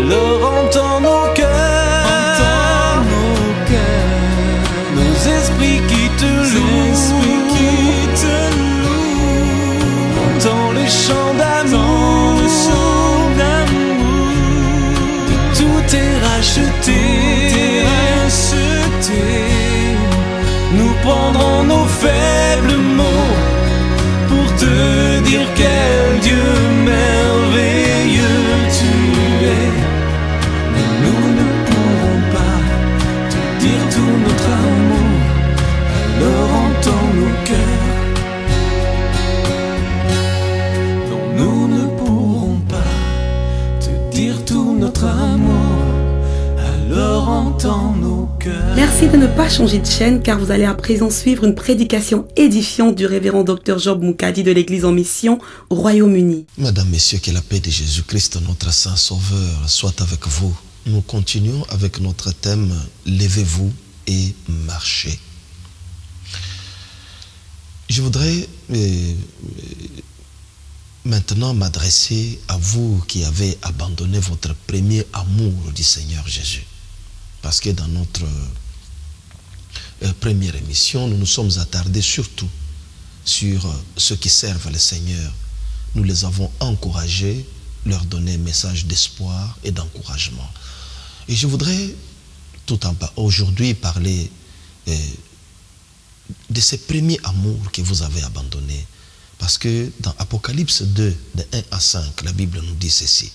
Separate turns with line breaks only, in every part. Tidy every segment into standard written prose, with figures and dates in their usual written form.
Alors entends nos cœurs, nos esprits qui te louent, entends les chants d'amour, de tout est racheté. Nous prendrons nos faibles mots pour te dire quel Dieu merveilleux tu es. Mais nous ne pourrons pas te dire tout notre amour, alors entends nos cœurs. Non, nous ne pourrons pas te dire tout notre amour, alors entends nos cœurs.
Merci de ne pas changer de chaîne car vous allez à présent suivre une prédication édifiante du révérend Dr Job Moukadi de l'Église en mission au Royaume-Uni.
Mesdames, Messieurs, que la paix de Jésus-Christ, notre Saint Sauveur, soit avec vous. Nous continuons avec notre thème « Levez-vous et marchez ». Je voudrais maintenant m'adresser à vous qui avez abandonné votre premier amour du Seigneur Jésus. Parce que dans notre première émission, nous nous sommes attardés surtout sur ceux qui servent le Seigneur. Nous les avons encouragés, leur donner un message d'espoir et d'encouragement. Et je voudrais tout en bas aujourd'hui parler de ces premiers amours que vous avez abandonnés. Parce que dans Apocalypse 2, de 1 à 5, la Bible nous dit ceci.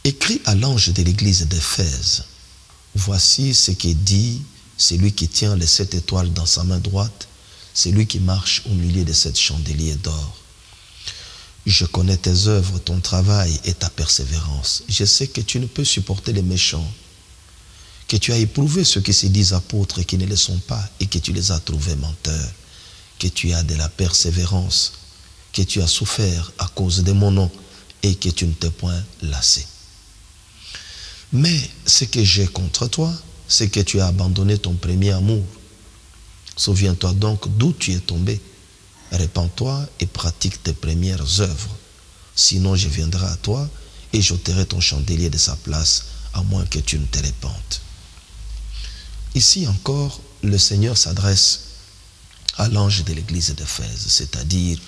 Écrit à l'ange de l'église d'Éphèse, voici ce qui dit celui qui tient les 7 étoiles dans sa main droite, celui qui marche au milieu de 7 chandeliers d'or. Je connais tes œuvres, ton travail et ta persévérance. Je sais que tu ne peux supporter les méchants, que tu as éprouvé ceux qui se disent apôtres et qui ne le sont pas, et que tu les as trouvés menteurs, que tu as de la persévérance, que tu as souffert à cause de mon nom et que tu ne t'es point lassé. Mais ce que j'ai contre toi, c'est que tu as abandonné ton premier amour. Souviens-toi donc d'où tu es tombé. Répands-toi et pratique tes premières œuvres. Sinon je viendrai à toi et j'ôterai ton chandelier de sa place, à moins que tu ne te répandes. Ici encore, le Seigneur s'adresse à l'ange de l'église d'Éphèse, c'est-à-dire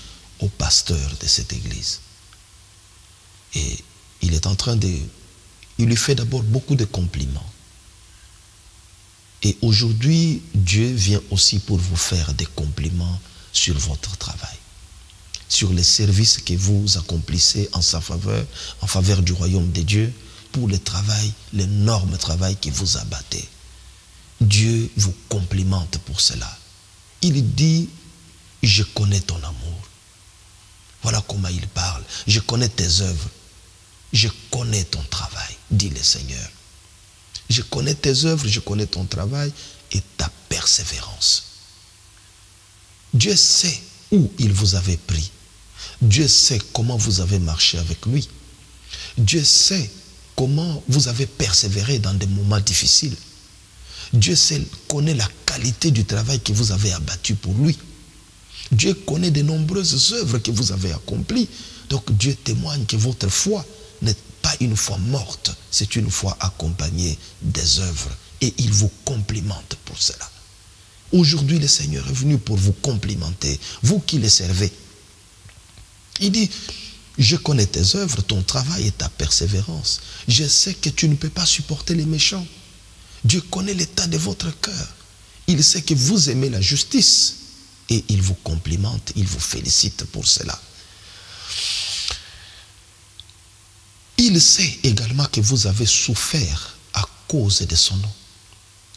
au pasteur de cette église. Et il est en train de... Il lui fait d'abord beaucoup de compliments. Et aujourd'hui, Dieu vient aussi pour vous faire des compliments sur votre travail, sur les services que vous accomplissez en sa faveur, en faveur du royaume de Dieu, pour le travail, l'énorme travail que vous abattez. Dieu vous complimente pour cela. Il dit, je connais ton amour. Voilà comment il parle. Je connais tes œuvres. Je connais ton travail, dit le Seigneur. Je connais tes œuvres, je connais ton travail et ta persévérance. Dieu sait où il vous avait pris. Dieu sait comment vous avez marché avec lui. Dieu sait comment vous avez persévéré dans des moments difficiles. Dieu connaît la qualité du travail que vous avez abattu pour lui. Dieu connaît de nombreuses œuvres que vous avez accomplies. Donc Dieu témoigne que votre foi n'est pas une foi morte, c'est une foi accompagnée des œuvres. Et il vous complimente pour cela. Aujourd'hui, le Seigneur est venu pour vous complimenter, vous qui le servez. Il dit, je connais tes œuvres, ton travail et ta persévérance. Je sais que tu ne peux pas supporter les méchants. Dieu connaît l'état de votre cœur. Il sait que vous aimez la justice. Et il vous complimente, il vous félicite pour cela. Il sait également que vous avez souffert à cause de son nom.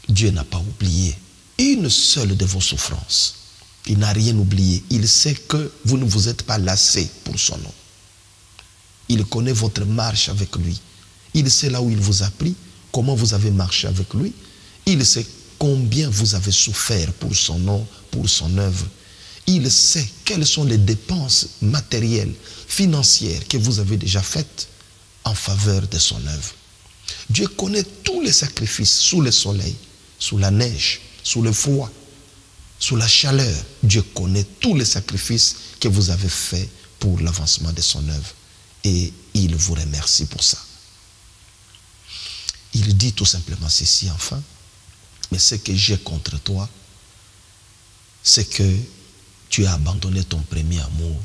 Dieu n'a pas oublié une seule de vos souffrances. Il n'a rien oublié. Il sait que vous ne vous êtes pas lassé pour son nom. Il connaît votre marche avec lui. Il sait là où il vous a pris, comment vous avez marché avec lui. Il sait combien vous avez souffert pour son nom, pour son œuvre. Il sait quelles sont les dépenses matérielles, financières que vous avez déjà faites en faveur de son œuvre. Dieu connaît tous les sacrifices sous le soleil, sous la neige, sous le froid, sous la chaleur. Dieu connaît tous les sacrifices que vous avez faits pour l'avancement de son œuvre. et il vous remercie pour ça. Il dit tout simplement ceci enfin, mais ce que j'ai contre toi, c'est que tu as abandonné ton premier amour.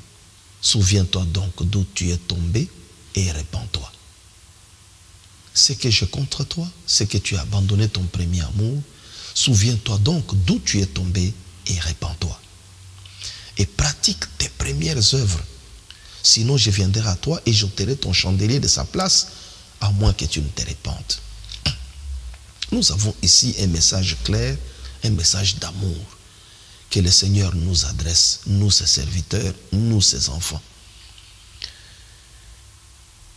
Souviens-toi donc d'où tu es tombé et répands-toi. Ce que j'ai contre toi, c'est que tu as abandonné ton premier amour. Souviens-toi donc d'où tu es tombé et répands-toi. Et pratique tes premières œuvres. Sinon, je viendrai à toi et j'ôterai ton chandelier de sa place, à moins que tu ne te répandes. Nous avons ici un message clair, un message d'amour que le Seigneur nous adresse, nous ses serviteurs, nous ses enfants.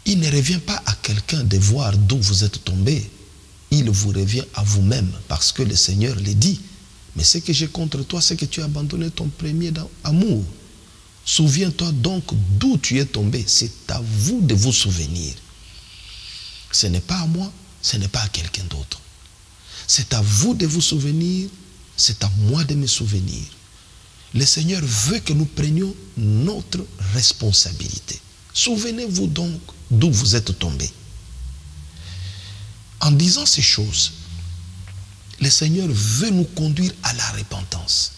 Il ne revient pas à quelqu'un de voir d'où vous êtes tombé. Il vous revient à vous-même parce que le Seigneur le dit. Mais ce que j'ai contre toi, c'est que tu as abandonné ton premier amour. Souviens-toi donc d'où tu es tombé. C'est à vous de vous souvenir. Ce n'est pas à moi, ce n'est pas à quelqu'un d'autre. C'est à vous de vous souvenir, c'est à moi de me souvenir. Le Seigneur veut que nous prenions notre responsabilité. Souvenez-vous donc d'où vous êtes tombé. En disant ces choses, le Seigneur veut nous conduire à la repentance.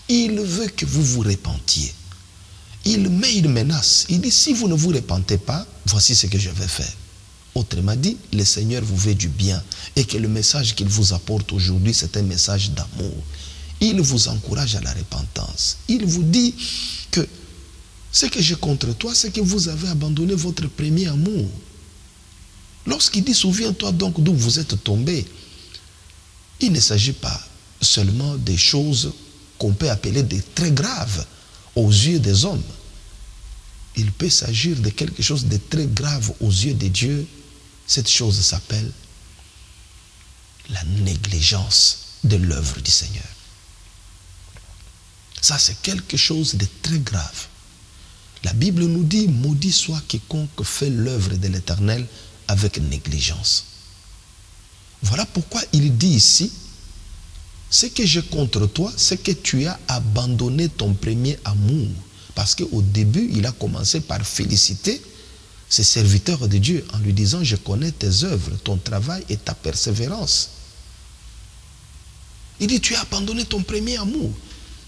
Il veut que vous vous repentiez. Il met une menace. Il dit, si vous ne vous repentez pas, voici ce que je vais faire. Autrement dit, le Seigneur vous veut du bien et que le message qu'il vous apporte aujourd'hui, c'est un message d'amour. Il vous encourage à la repentance. Il vous dit que ce que j'ai contre toi, c'est que vous avez abandonné votre premier amour. Lorsqu'il dit, souviens-toi donc d'où vous êtes tombé, il ne s'agit pas seulement des choses qu'on peut appeler des très graves aux yeux des hommes. Il peut s'agir de quelque chose de très grave aux yeux de Dieu. Cette chose s'appelle la négligence de l'œuvre du Seigneur. Ça, c'est quelque chose de très grave. La Bible nous dit, maudit soit quiconque fait l'œuvre de l'Éternel avec négligence. Voilà pourquoi il dit ici, ce que j'ai contre toi, c'est que tu as abandonné ton premier amour. Parce qu'au début, il a commencé par féliciter ses serviteurs de Dieu en lui disant, je connais tes œuvres, ton travail et ta persévérance. Il dit, tu as abandonné ton premier amour.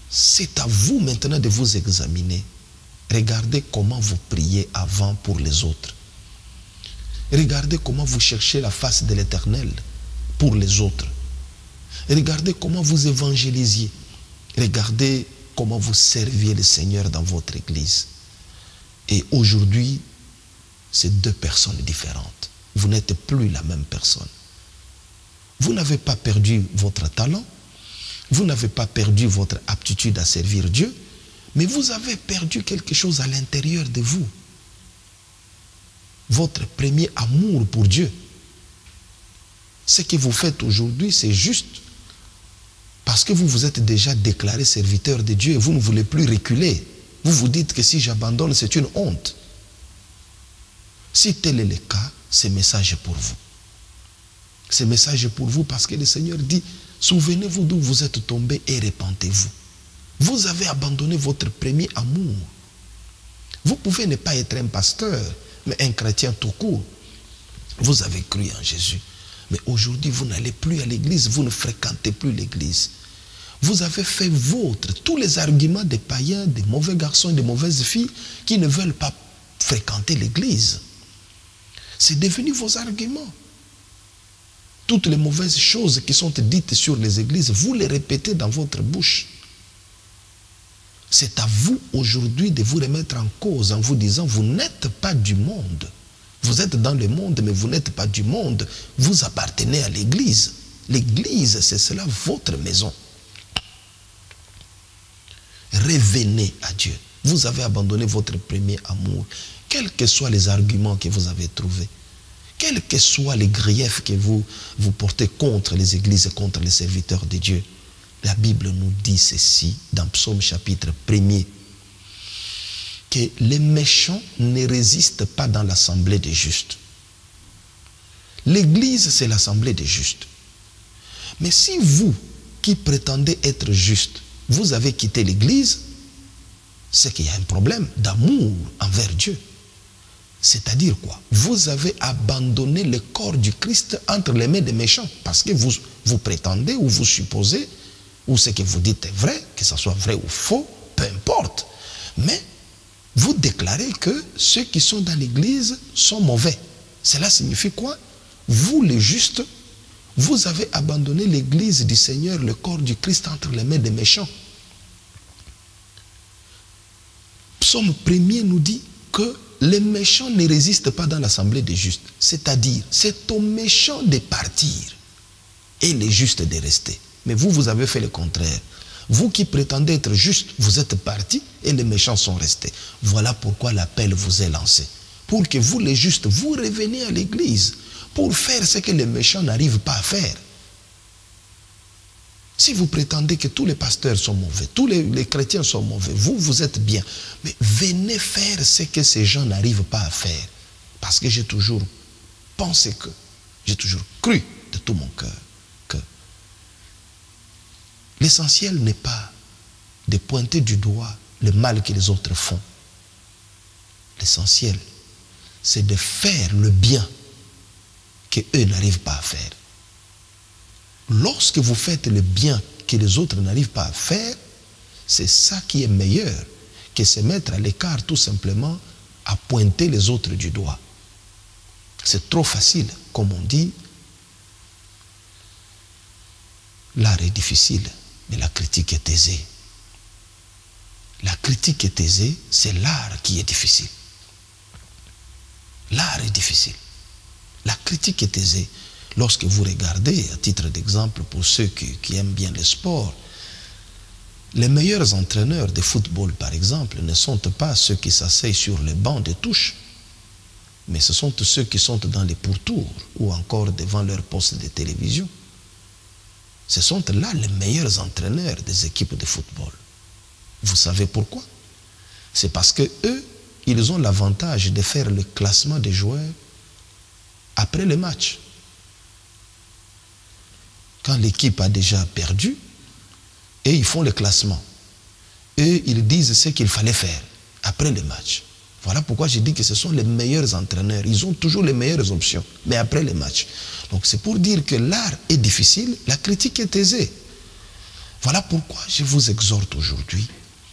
C'est à vous maintenant de vous examiner. Regardez comment vous priez avant pour les autres. Regardez comment vous cherchez la face de l'Éternel pour les autres. Regardez comment vous évangélisiez. Regardez comment vous serviez le Seigneur dans votre église. Et aujourd'hui, c'est deux personnes différentes. Vous n'êtes plus la même personne. Vous n'avez pas perdu votre talent. Vous n'avez pas perdu votre aptitude à servir Dieu. Mais vous avez perdu quelque chose à l'intérieur de vous. Votre premier amour pour Dieu. Ce que vous faites aujourd'hui, c'est juste parce que vous vous êtes déjà déclaré serviteur de Dieu et vous ne voulez plus reculer. Vous vous dites que si j'abandonne, c'est une honte. Si tel est le cas, ce message est pour vous. Ce message est pour vous parce que le Seigneur dit, souvenez-vous d'où vous êtes tombés et repentez-vous. Vous avez abandonné votre premier amour. Vous pouvez ne pas être un pasteur, mais un chrétien tout court. Vous avez cru en Jésus. Mais aujourd'hui, vous n'allez plus à l'église, vous ne fréquentez plus l'église. Vous avez fait vôtre tous les arguments des païens, des mauvais garçons, des mauvaises filles qui ne veulent pas fréquenter l'église. C'est devenu vos arguments. Toutes les mauvaises choses qui sont dites sur les églises, vous les répétez dans votre bouche. C'est à vous aujourd'hui de vous remettre en cause en vous disant, vous n'êtes pas du monde. Vous êtes dans le monde, mais vous n'êtes pas du monde. Vous appartenez à l'église. L'église, c'est cela, votre maison. Revenez à Dieu. Vous avez abandonné votre premier amour. Quels que soient les arguments que vous avez trouvés, quels que soient les griefs que vous portez contre les églises et contre les serviteurs de Dieu, la Bible nous dit ceci dans Psaume chapitre 1er, que les méchants ne résistent pas dans l'assemblée des justes. L'église, c'est l'assemblée des justes. Mais si vous, qui prétendez être juste, vous avez quitté l'église, c'est qu'il y a un problème d'amour envers Dieu. C'est-à-dire quoi? Vous avez abandonné le corps du Christ entre les mains des méchants. Parce que vous prétendez ou vous supposez, ou ce que vous dites est vrai, que ce soit vrai ou faux, peu importe. Mais vous déclarez que ceux qui sont dans l'église sont mauvais. Cela signifie quoi? Vous les justes, vous avez abandonné l'église du Seigneur, le corps du Christ entre les mains des méchants. Psaume 1er nous dit que les méchants ne résistent pas dans l'assemblée des justes. C'est-à-dire, c'est aux méchants de partir et les justes de rester. Mais vous, vous avez fait le contraire. Vous qui prétendez être juste, vous êtes partis et les méchants sont restés. Voilà pourquoi l'appel vous est lancé. Pour que vous, les justes, vous reveniez à l'église pour faire ce que les méchants n'arrivent pas à faire. Si vous prétendez que tous les pasteurs sont mauvais, tous les chrétiens sont mauvais, vous, vous êtes bien. Mais venez faire ce que ces gens n'arrivent pas à faire. Parce que j'ai toujours pensé que, j'ai toujours cru de tout mon cœur que l'essentiel n'est pas de pointer du doigt le mal que les autres font. L'essentiel, c'est de faire le bien qu'eux n'arrivent pas à faire. Lorsque vous faites le bien que les autres n'arrivent pas à faire, c'est ça qui est meilleur que se mettre à l'écart tout simplement à pointer les autres du doigt. C'est trop facile, comme on dit. L'art est difficile, mais la critique est aisée. La critique est aisée, c'est l'art qui est difficile. L'art est difficile. La critique est aisée. Lorsque vous regardez, à titre d'exemple, pour ceux qui aiment bien le sport, les meilleurs entraîneurs de football, par exemple, ne sont pas ceux qui s'asseyent sur le banc de touche, mais ce sont ceux qui sont dans les pourtours ou encore devant leur poste de télévision. Ce sont là les meilleurs entraîneurs des équipes de football. Vous savez pourquoi? C'est parce que eux, ils ont l'avantage de faire le classement des joueurs après le match. Quand l'équipe a déjà perdu, et ils font le classement. Et ils disent ce qu'il fallait faire après le match. Voilà pourquoi j'ai dit que ce sont les meilleurs entraîneurs. Ils ont toujours les meilleures options, mais après le match. Donc c'est pour dire que l'art est difficile, la critique est aisée. Voilà pourquoi je vous exhorte aujourd'hui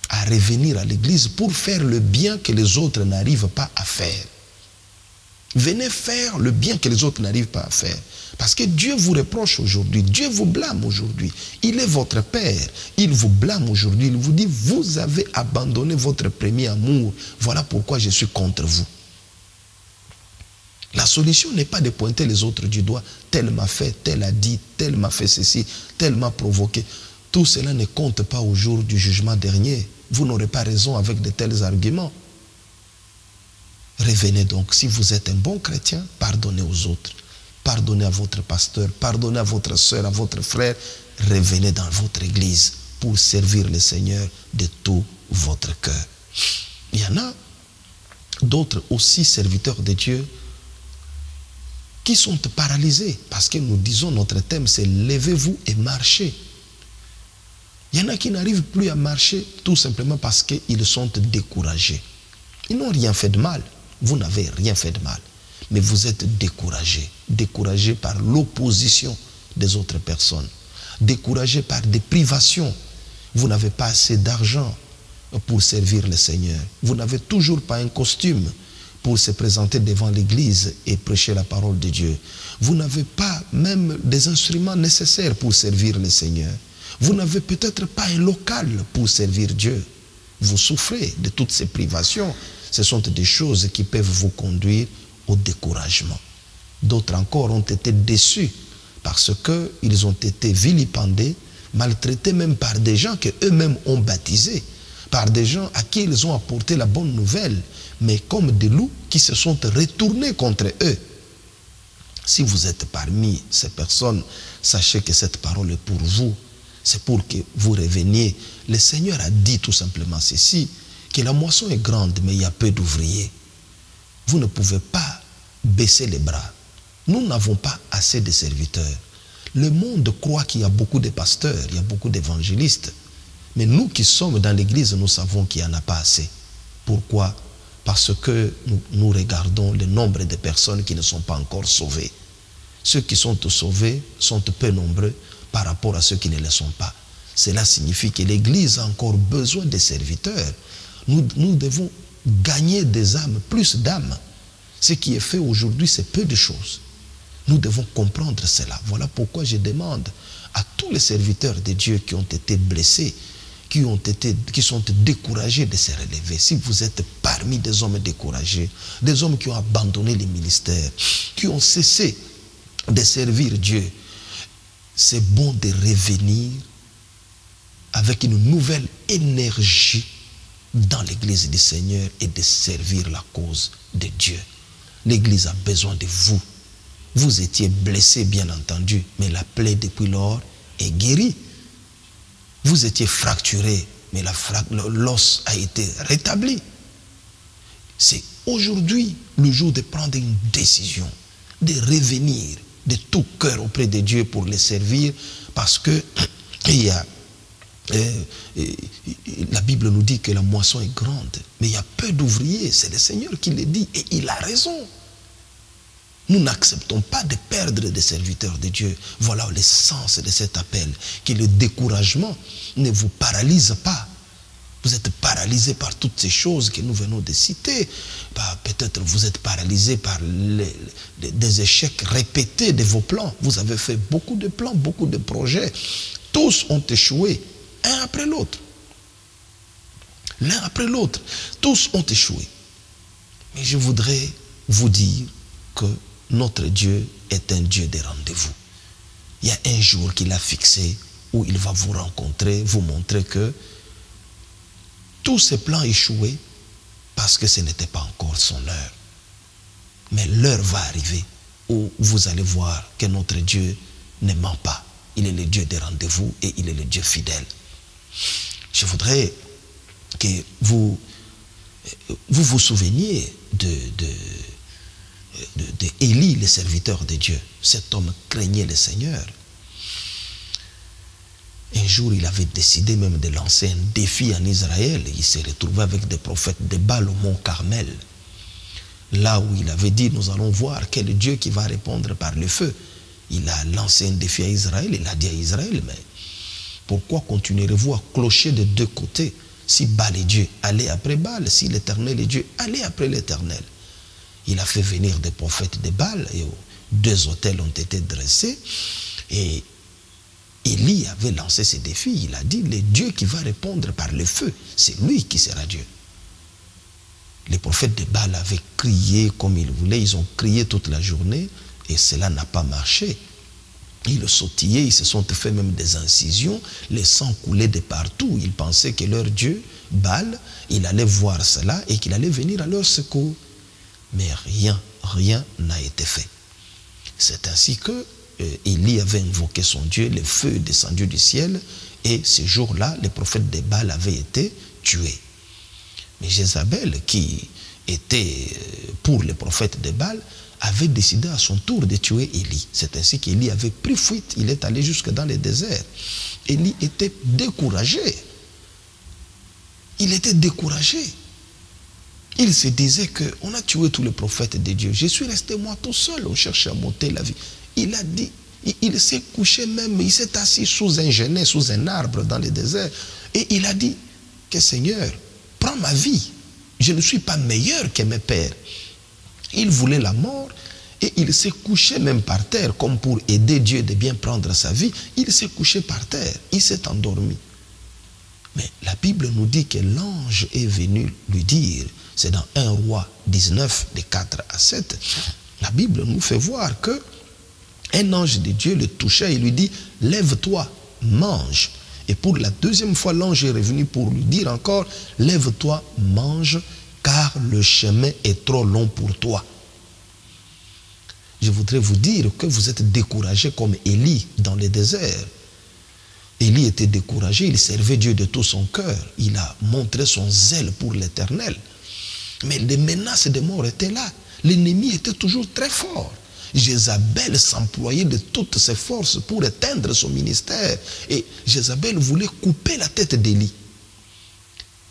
à revenir à l'église pour faire le bien que les autres n'arrivent pas à faire. Venez faire le bien que les autres n'arrivent pas à faire. Parce que Dieu vous reproche aujourd'hui, Dieu vous blâme aujourd'hui. Il est votre Père, il vous blâme aujourd'hui, il vous dit, vous avez abandonné votre premier amour. Voilà pourquoi je suis contre vous. La solution n'est pas de pointer les autres du doigt. Tel m'a fait, tel a dit, tel m'a fait ceci, tel m'a provoqué. Tout cela ne compte pas au jour du jugement dernier. Vous n'aurez pas raison avec de tels arguments. Revenez donc, si vous êtes un bon chrétien, pardonnez aux autres. Pardonnez à votre pasteur, pardonnez à votre soeur, à votre frère. Revenez dans votre église pour servir le Seigneur de tout votre cœur. Il y en a d'autres aussi serviteurs de Dieu qui sont paralysés parce que nous disons, notre thème c'est levez-vous et marchez. Il y en a qui n'arrivent plus à marcher tout simplement parce qu'ils sont découragés. Ils n'ont rien fait de mal. Vous n'avez rien fait de mal. Mais vous êtes découragés. Découragés par l'opposition des autres personnes. Découragés par des privations. Vous n'avez pas assez d'argent pour servir le Seigneur. Vous n'avez toujours pas un costume pour se présenter devant l'église et prêcher la parole de Dieu. Vous n'avez pas même des instruments nécessaires pour servir le Seigneur. Vous n'avez peut-être pas un local pour servir Dieu. Vous souffrez de toutes ces privations. Ce sont des choses qui peuvent vous conduire au découragement. D'autres encore ont été déçus parce qu'ils ont été vilipendés, maltraités même par des gens qu'eux-mêmes ont baptisés, par des gens à qui ils ont apporté la bonne nouvelle, mais comme des loups qui se sont retournés contre eux. Si vous êtes parmi ces personnes, sachez que cette parole est pour vous. C'est pour que vous reveniez. Le Seigneur a dit tout simplement ceci, que la moisson est grande, mais il y a peu d'ouvriers. Vous ne pouvez pas baisser les bras. Nous n'avons pas assez de serviteurs. Le monde croit qu'il y a beaucoup de pasteurs, il y a beaucoup d'évangélistes. Mais nous qui sommes dans l'église, nous savons qu'il n'y en a pas assez. Pourquoi? parce que nous regardons le nombre de personnes qui ne sont pas encore sauvées. Ceux qui sont sauvés sont peu nombreux par rapport à ceux qui ne le sont pas. Cela signifie que l'Église a encore besoin de serviteurs. Nous devons gagner des âmes, plus d'âmes. Ce qui est fait aujourd'hui, c'est peu de choses. Nous devons comprendre cela. Voilà pourquoi je demande à tous les serviteurs de Dieu qui ont été blessés, qui sont découragés de se relever. Si vous êtes parmi des hommes découragés, des hommes qui ont abandonné les ministères, qui ont cessé de servir Dieu, c'est bon de revenir avec une nouvelle énergie dans l'église du Seigneur et de servir la cause de Dieu. L'église a besoin de vous. Vous étiez blessés, bien entendu, mais la plaie depuis lors est guérie. Vous étiez fracturés, mais l'os a été rétabli. C'est aujourd'hui le jour de prendre une décision, de revenir de tout cœur auprès de Dieu pour les servir, parce que la Bible nous dit que la moisson est grande, mais il y a peu d'ouvriers. C'est le Seigneur qui le dit et il a raison. Nous n'acceptons pas de perdre des serviteurs de Dieu. Voilà l'essence de cet appel, que le découragement ne vous paralyse pas. Vous êtes paralysé par toutes ces choses que nous venons de citer. Peut-être vous êtes paralysé par des échecs répétés de vos plans. Vous avez fait beaucoup de plans, beaucoup de projets. Tous ont échoué, un après l'autre. L'un après l'autre. Tous ont échoué. Mais je voudrais vous dire que notre Dieu est un Dieu de rendez-vous. Il y a un jour qu'il a fixé où il va vous rencontrer, vous montrer que tous ces plans échoués parce que ce n'était pas encore son heure. Mais l'heure va arriver où vous allez voir que notre Dieu ne ment pas. Il est le Dieu des rendez-vous et il est le Dieu fidèle. Je voudrais que vous vous souveniez de Élie, le serviteur de Dieu. Cet homme craignait le Seigneur. Un jour, il avait décidé même de lancer un défi en Israël. Il s'est retrouvé avec des prophètes de Baal au mont Carmel. Là où il avait dit, nous allons voir quel Dieu qui va répondre par le feu. Il a lancé un défi à Israël. Il a dit à Israël, mais pourquoi continuerez-vous à clocher de deux côtés? Si Baal est Dieu, allez après Baal. Si l'Éternel est Dieu, allez après l'Éternel. Il a fait venir des prophètes de Baal et deux autels ont été dressés. Et Élie avait lancé ce défi. Il a dit, le Dieu qui va répondre par le feu, c'est lui qui sera Dieu. Les prophètes de Baal avaient crié comme ils voulaient. Ils ont crié toute la journée et cela n'a pas marché. Ils sautillaient, ils se sont fait même des incisions. Le sang coulait de partout. Ils pensaient que leur Dieu, Baal, il allait voir cela et qu'il allait venir à leur secours. Mais rien n'a été fait. C'est ainsi que Élie avait invoqué son Dieu, le feu est descendu du ciel, et ce jour-là, les prophètes de Baal avaient été tués. Mais Jézabel, qui était pour les prophètes de Baal, avait décidé à son tour de tuer Élie. C'est ainsi qu'Élie avait pris fuite, il est allé jusque dans le désert. Élie était découragé. Il était découragé. Il se disait qu'on a tué tous les prophètes de Dieu. Je suis resté moi tout seul, on cherchait à monter la vie. Il a dit, il s'est couché même, il s'est assis sous un genêt, sous un arbre dans le désert. Et il a dit que Seigneur, prends ma vie. Je ne suis pas meilleur que mes pères. Il voulait la mort et il s'est couché même par terre, comme pour aider Dieu de bien prendre sa vie. Il s'est couché par terre, il s'est endormi. Mais la Bible nous dit que l'ange est venu lui dire, c'est dans 1 Roi 19, de 4 à 7, la Bible nous fait voir que un ange de Dieu le touchait et lui dit, lève-toi, mange. Et pour la deuxième fois, l'ange est revenu pour lui dire encore, lève-toi, mange, car le chemin est trop long pour toi. Je voudrais vous dire que vous êtes découragé comme Élie dans le désert. Élie était découragé, il servait Dieu de tout son cœur. Il a montré son zèle pour l'Éternel. Mais les menaces de mort étaient là. L'ennemi était toujours très fort. Jézabel s'employait de toutes ses forces pour éteindre son ministère. Et Jézabel voulait couper la tête d'Élie.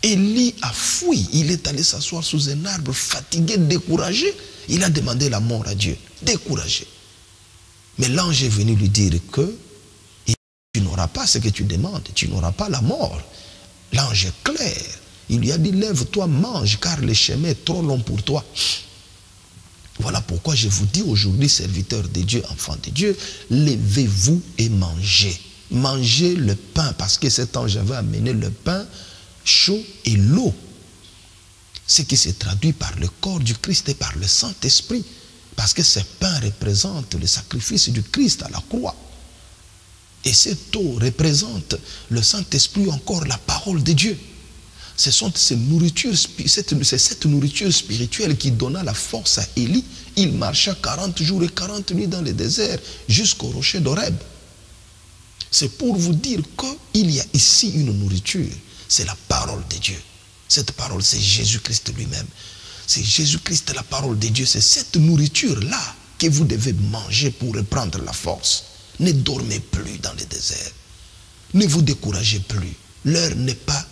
Élie a fui. Il est allé s'asseoir sous un arbre, fatigué, découragé. Il a demandé la mort à Dieu. Découragé. Mais l'ange est venu lui dire que tu n'auras pas ce que tu demandes. Tu n'auras pas la mort. L'ange est clair. Il lui a dit, lève-toi, mange, car le chemin est trop long pour toi. Voilà pourquoi je vous dis aujourd'hui, serviteurs de Dieu, enfants de Dieu, levez-vous et mangez. Mangez le pain, parce que cet ange avait amené le pain chaud et l'eau. Ce qui se traduit par le corps du Christ et par le Saint-Esprit. Parce que ce pain représente le sacrifice du Christ à la croix. Et cette eau représente le Saint-Esprit, encore la parole de Dieu. C'est cette nourriture spirituelle qui donna la force à Élie. Il marcha 40 jours et 40 nuits dans le désert jusqu'au rocher d'Horeb. C'est pour vous dire qu'il y a ici une nourriture. C'est la parole de Dieu. Cette parole, c'est Jésus-Christ lui-même. C'est Jésus-Christ, la parole de Dieu. C'est cette nourriture-là que vous devez manger pour reprendre la force. Ne dormez plus dans le désert. Ne vous découragez plus. L'heure n'est pas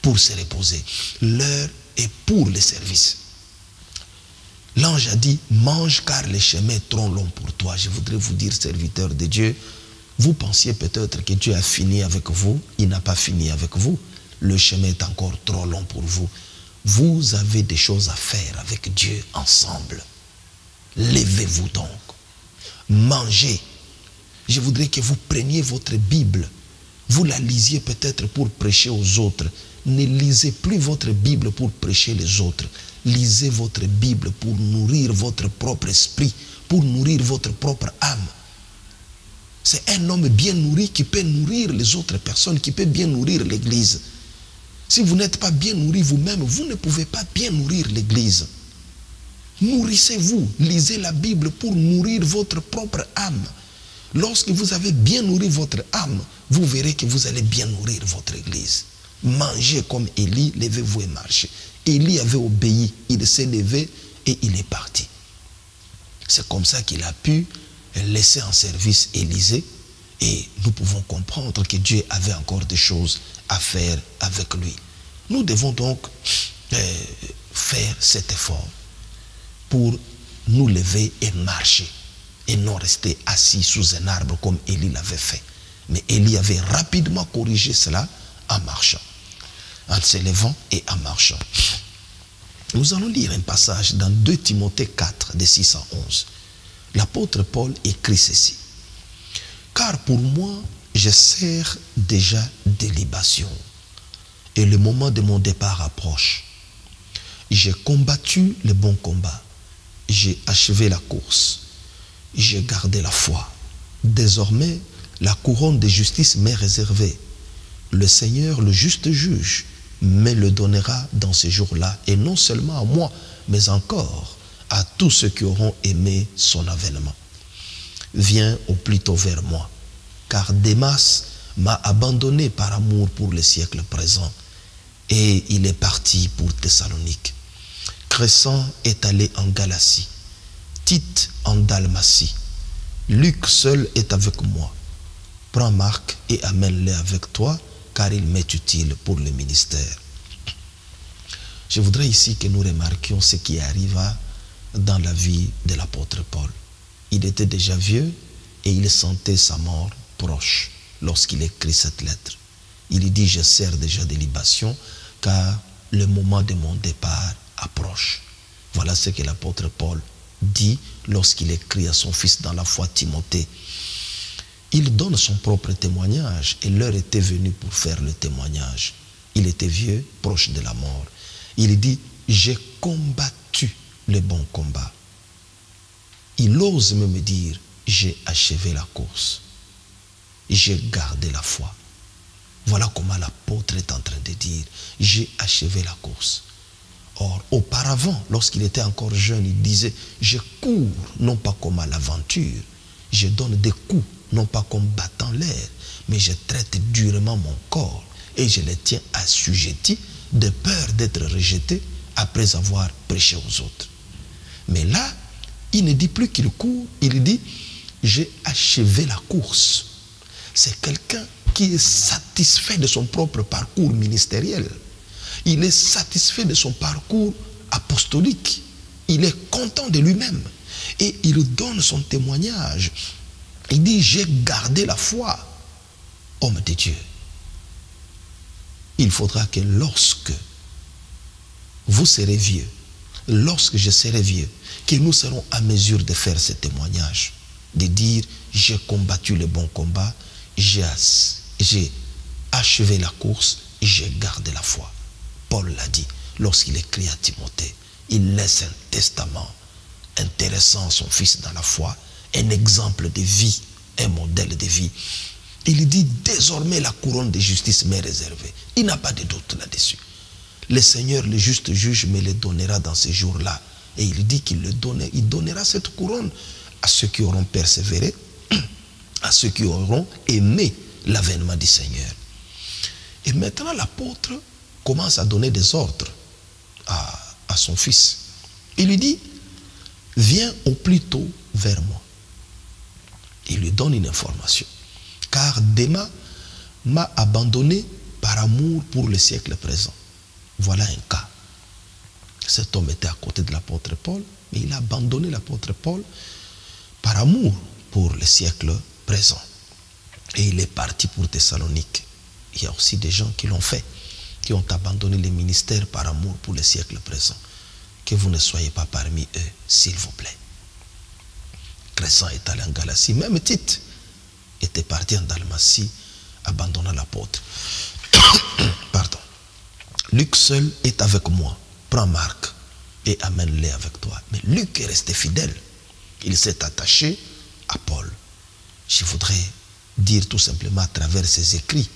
pour se reposer. L'heure est pour le service. L'ange a dit, mange car le chemin est trop long pour toi. Je voudrais vous dire, serviteurs de Dieu, vous pensiez peut-être que Dieu a fini avec vous. Il n'a pas fini avec vous. Le chemin est encore trop long pour vous. Vous avez des choses à faire avec Dieu ensemble. Levez-vous donc. Mangez. Je voudrais que vous preniez votre Bible. Vous la lisiez peut-être pour prêcher aux autres. Ne lisez plus votre Bible pour prêcher les autres. Lisez votre Bible pour nourrir votre propre esprit, pour nourrir votre propre âme. C'est un homme bien nourri qui peut nourrir les autres personnes, qui peut bien nourrir l'Église. Si vous n'êtes pas bien nourri vous-même, vous ne pouvez pas bien nourrir l'Église. Nourrissez-vous, lisez la Bible pour nourrir votre propre âme. Lorsque vous avez bien nourri votre âme, vous verrez que vous allez bien nourrir votre Église. Mangez comme Élie, levez-vous et marchez. Élie avait obéi, il s'est levé et il est parti. C'est comme ça qu'il a pu laisser en service Élisée et nous pouvons comprendre que Dieu avait encore des choses à faire avec lui. Nous devons donc faire cet effort pour nous lever et marcher et non rester assis sous un arbre comme Élie l'avait fait. Mais Élie avait rapidement corrigé cela en marchant, en se levant et en marchant. Nous allons lire un passage dans 2 Timothée 4, de 6 à 11. L'apôtre Paul écrit ceci. Car pour moi, je sers déjà de libation et le moment de mon départ approche. J'ai combattu le bon combat. J'ai achevé la course. J'ai gardé la foi. Désormais, la couronne de justice m'est réservée. Le Seigneur, le juste juge, me le donnera dans ces jours-là, et non seulement à moi, mais encore à tous ceux qui auront aimé son avènement. Viens au plus tôt vers moi, car Démas m'a abandonné par amour pour le siècle présent, et il est parti pour Thessalonique. Crescent est allé en Galatie, Tite en Dalmatie. Luc seul est avec moi. Prends Marc et amène-le avec toi, car il m'est utile pour le ministère. Je voudrais ici que nous remarquions ce qui arriva dans la vie de l'apôtre Paul. Il était déjà vieux et il sentait sa mort proche lorsqu'il écrit cette lettre. Il dit, je sers déjà de libation car le moment de mon départ approche. Voilà ce que l'apôtre Paul dit lorsqu'il écrit à son fils dans la foi Timothée. Il donne son propre témoignage et l'heure était venue pour faire le témoignage. Il était vieux, proche de la mort. Il dit, j'ai combattu le bon combat. Il ose même dire, j'ai achevé la course. J'ai gardé la foi. Voilà comment l'apôtre est en train de dire, j'ai achevé la course. Or, auparavant, lorsqu'il était encore jeune, il disait, je cours non pas comme à l'aventure, je donne des coups, non pas comme battant l'air, mais je traite durement mon corps et je le tiens assujetti de peur d'être rejeté après avoir prêché aux autres. Mais là, il ne dit plus qu'il court, il dit, j'ai achevé la course. C'est quelqu'un qui est satisfait de son propre parcours ministériel. Il est satisfait de son parcours apostolique. Il est content de lui-même. Et il donne son témoignage. Il dit, j'ai gardé la foi, homme de Dieu. Il faudra que lorsque vous serez vieux, lorsque je serai vieux, que nous serons à mesure de faire ce témoignage, de dire, j'ai combattu le bon combat, j'ai achevé la course, j'ai gardé la foi. Paul l'a dit lorsqu'il écrit à Timothée. Il laisse un testament intéressant à son fils dans la foi, un exemple de vie, un modèle de vie. Il dit, désormais la couronne de justice m'est réservée. Il n'a pas de doute là-dessus. Le Seigneur, le juste juge, me le donnera dans ces jours-là. Et il dit qu'il donnera cette couronne à ceux qui auront persévéré, à ceux qui auront aimé l'avènement du Seigneur. Et maintenant, l'apôtre commence à donner des ordres à son fils. Il lui dit, viens au plus tôt vers moi. Il lui donne une information. Car Démas m'a abandonné par amour pour le siècle présent. Voilà un cas. Cet homme était à côté de l'apôtre Paul, mais il a abandonné l'apôtre Paul par amour pour le siècle présent. Et il est parti pour Thessalonique. Il y a aussi des gens qui l'ont fait, qui ont abandonné les ministères par amour pour le siècle présent. Que vous ne soyez pas parmi eux, s'il vous plaît. Crescent est allé en Galatie. Même Tite était parti en Dalmatie, abandonnant l'apôtre. Pardon. Luc seul est avec moi. Prends Marc et amène-les avec toi. Mais Luc est resté fidèle. Il s'est attaché à Paul. Je voudrais dire tout simplement à travers ces écrits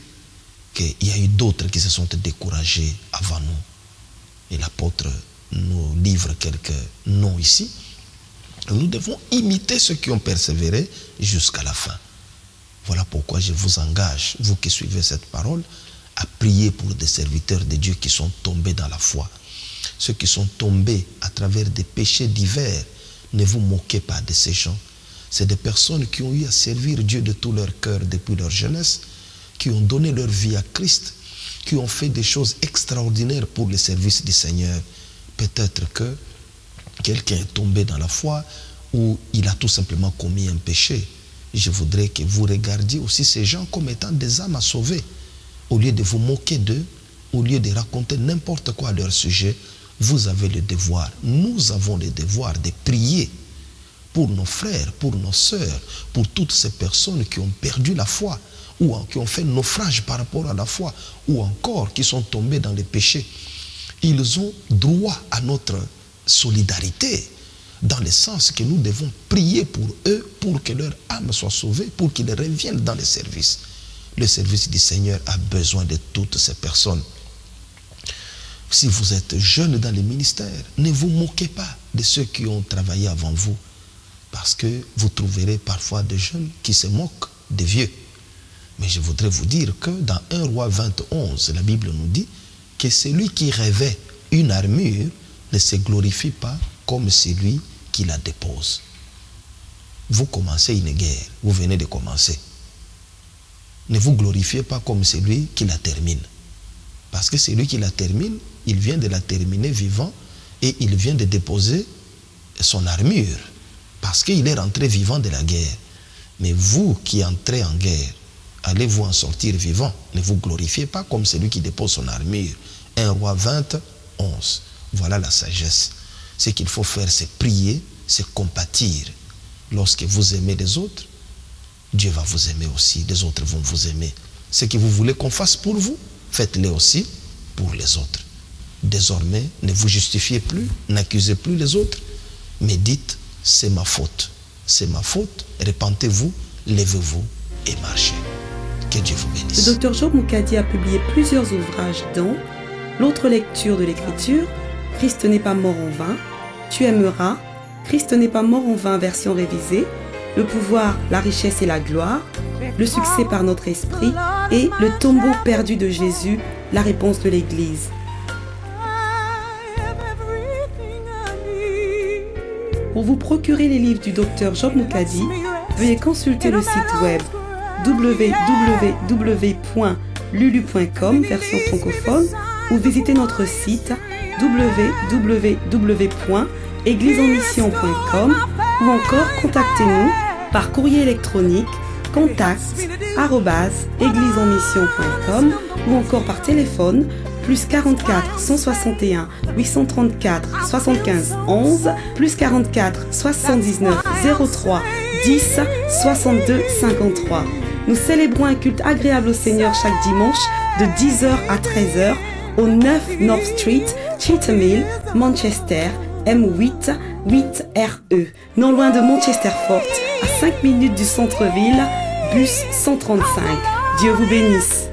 qu'il y a eu d'autres qui se sont découragés avant nous. Et l'apôtre nous livre quelques noms ici. Nous devons imiter ceux qui ont persévéré jusqu'à la fin. Voilà pourquoi je vous engage, vous qui suivez cette parole, à prier pour des serviteurs de Dieu qui sont tombés dans la foi. Ceux qui sont tombés à travers des péchés divers, ne vous moquez pas de ces gens. C'est des personnes qui ont eu à servir Dieu de tout leur cœur depuis leur jeunesse, qui ont donné leur vie à Christ, qui ont fait des choses extraordinaires pour le service du Seigneur. Peut-être que quelqu'un est tombé dans la foi ou il a tout simplement commis un péché. Je voudrais que vous regardiez aussi ces gens comme étant des âmes à sauver. Au lieu de vous moquer d'eux, au lieu de raconter n'importe quoi à leur sujet, vous avez le devoir, nous avons le devoir de prier pour nos frères, pour nos sœurs, pour toutes ces personnes qui ont perdu la foi ou qui ont fait naufrage par rapport à la foi ou encore qui sont tombés dans les péchés. Ils ont droit à notre solidarité dans le sens que nous devons prier pour eux pour que leur âme soit sauvée, pour qu'ils reviennent dans le service. Le service du Seigneur a besoin de toutes ces personnes. Si vous êtes jeune dans les ministères, ne vous moquez pas de ceux qui ont travaillé avant vous, parce que vous trouverez parfois des jeunes qui se moquent des vieux. Mais je voudrais vous dire que dans 1 Roi 20:11, la Bible nous dit que celui qui revêt une armure ne se glorifie pas comme celui qui la dépose. Vous commencez une guerre, vous venez de commencer. Ne vous glorifiez pas comme celui qui la termine. Parce que celui qui la termine, il vient de la terminer vivant et il vient de déposer son armure. Parce qu'il est rentré vivant de la guerre. Mais vous qui entrez en guerre, allez-vous en sortir vivant. Ne vous glorifiez pas comme celui qui dépose son armure. 1 Roi 20:11. Voilà la sagesse. Ce qu'il faut faire, c'est prier, c'est compatir. Lorsque vous aimez les autres, Dieu va vous aimer aussi. Les autres vont vous aimer. Ce que vous voulez qu'on fasse pour vous, faites-le aussi pour les autres. Désormais, ne vous justifiez plus, n'accusez plus les autres, mais dites, c'est ma faute. C'est ma faute, repentez-vous, levez-vous et marchez. Que Dieu vous bénisse.
Le Dr Job Moukadi a publié plusieurs ouvrages dont L'autre lecture de l'écriture, Christ n'est pas mort en vain, Tu aimeras, Christ n'est pas mort en vain version révisée, Le pouvoir, la richesse et la gloire, Le succès par notre esprit et Le tombeau perdu de Jésus, la réponse de l'Église. Pour vous procurer les livres du Dr Job Moukadi, veuillez consulter le site web www.lulu.com version francophone ou visitez notre site www.églisesenmission.com ou encore contactez-nous par courrier électronique contact@églisesenmission.com ou encore par téléphone plus 44 161 834 75 11 plus 44 79 03 10 62 53. Nous célébrons un culte agréable au Seigneur chaque dimanche de 10h à 13h au 9 North Street, Cheetham Hill, Manchester, M8 8RE, non loin de Manchester Fort, à 5 minutes du centre-ville, bus 135. Dieu vous bénisse.